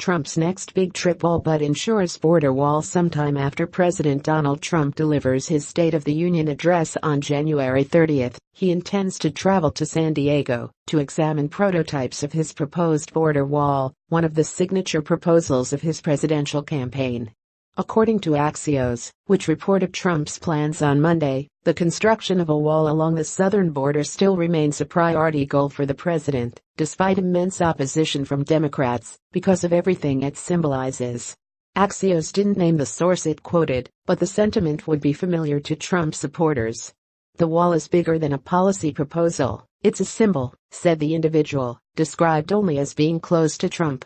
Trump's next big trip all but ensures border wall sometime after President Donald Trump delivers his State of the Union address on January 30. He intends to travel to San Diego to examine prototypes of his proposed border wall, one of the signature proposals of his presidential campaign. According to Axios, which reported Trump's plans on Monday, the construction of a wall along the southern border still remains a priority goal for the president, despite immense opposition from Democrats, because of everything it symbolizes. Axios didn't name the source it quoted, but the sentiment would be familiar to Trump supporters. "The wall is bigger than a policy proposal, it's a symbol," said the individual, described only as being close to Trump.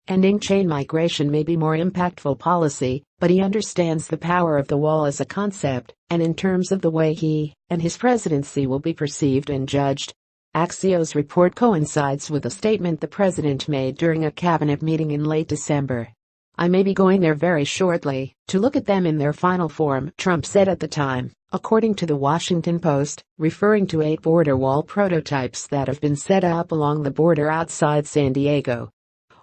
Ending chain migration may be more impactful policy, but he understands the power of the wall as a concept, and in terms of the way he and his presidency will be perceived and judged. Axios' report coincides with a statement the president made during a cabinet meeting in late December. "I may be going there very shortly to look at them in their final form," Trump said at the time, according to the Washington Post, referring to 8 border wall prototypes that have been set up along the border outside San Diego.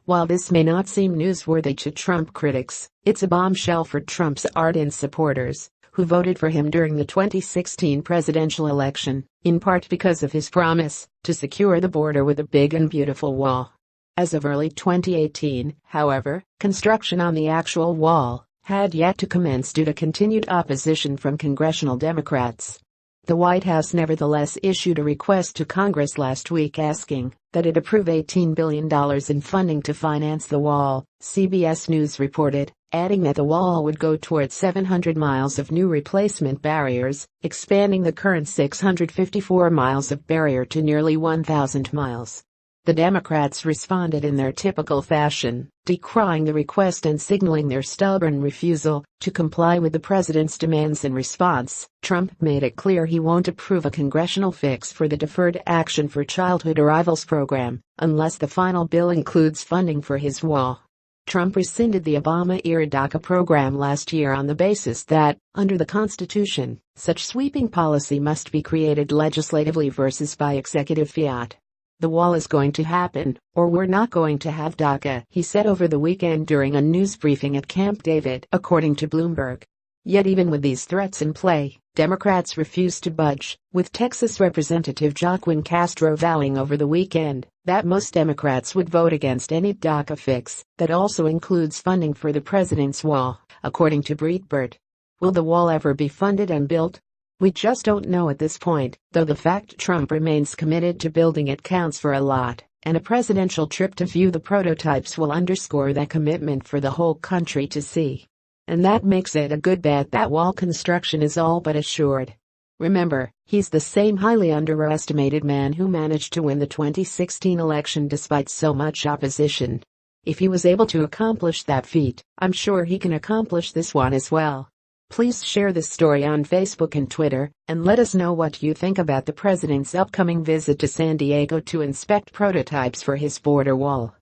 While this may not seem newsworthy to Trump critics, it's a bombshell for Trump's ardent supporters, who voted for him during the 2016 presidential election, in part because of his promise to secure the border with a big and beautiful wall. As of early 2018, however, construction on the actual wall had yet to commence due to continued opposition from congressional Democrats. The White House nevertheless issued a request to Congress last week asking that it approve $18 billion in funding to finance the wall, CBS News reported, adding that the wall would go toward 700 miles of new replacement barriers, expanding the current 654 miles of barrier to nearly 1,000 miles. The Democrats responded in their typical fashion, decrying the request and signaling their stubborn refusal to comply with the president's demands. In response, Trump made it clear he won't approve a congressional fix for the Deferred Action for Childhood Arrivals program unless the final bill includes funding for his wall. Trump rescinded the Obama-era DACA program last year on the basis that, under the Constitution, such sweeping policy must be created legislatively versus by executive fiat. "The wall is going to happen, or we're not going to have DACA," he said over the weekend during a news briefing at Camp David, according to Bloomberg. Yet even with these threats in play, Democrats refused to budge, with Texas Representative Joaquin Castro vowing over the weekend that most Democrats would vote against any DACA fix that also includes funding for the president's wall, according to Breitbart. Will the wall ever be funded and built? We just don't know at this point, though the fact Trump remains committed to building it counts for a lot, and a presidential trip to view the prototypes will underscore that commitment for the whole country to see. And that makes it a good bet that wall construction is all but assured. Remember, he's the same highly underestimated man who managed to win the 2016 election despite so much opposition. If he was able to accomplish that feat, I'm sure he can accomplish this one as well. Please share this story on Facebook and Twitter, and let us know what you think about the president's upcoming visit to San Diego to inspect prototypes for his border wall.